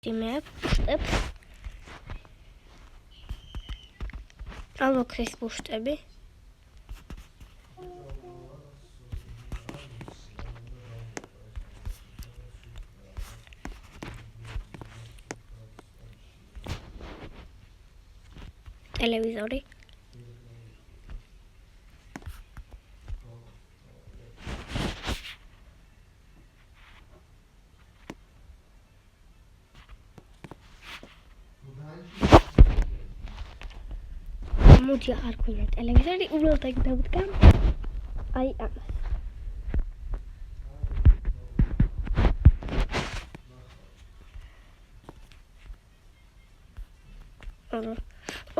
Dimep, puszteb. Alok jest puszteby. Telewizory. Mutia arkuja telewizori ulotek dałtkam. Aj amas.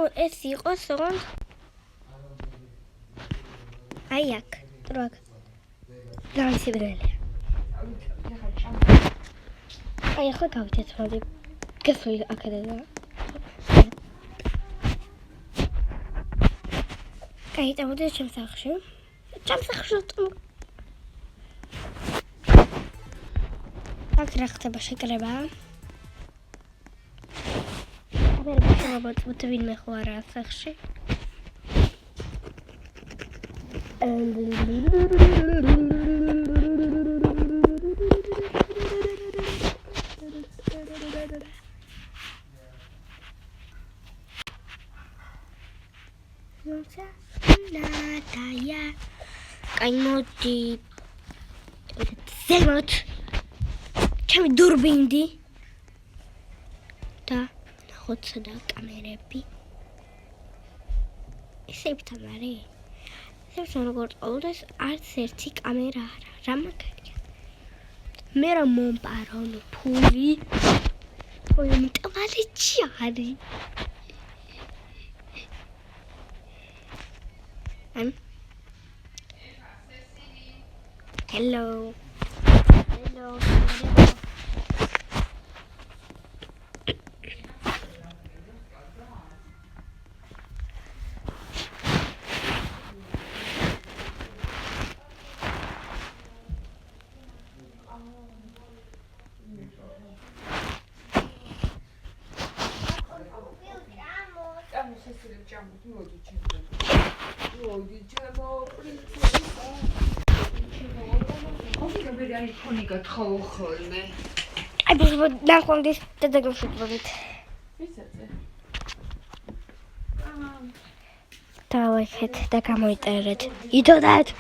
O ეს იყოს ოღონდ აი აქ როაქ განსიბრელია აი ახლა გავიცეთ მოდი გასული აქედან გაიწევდი ჩემს სახლში აქ რა ხდება შეკრება Robot win me chora sachszy. Natalia, kaimoti, zemot, czemu durbindi? Ta. ხოცა და კამერები ესებთან არის ესებთან როგორც ყოველთვის არც ერთი კამერა არა რა მაგარია მე რა მომპარო ფული ой მტვალიჩი არის hello Ai, bo na koniec tego przypowiedz. Ta łechет, taka mój teret. I to dać.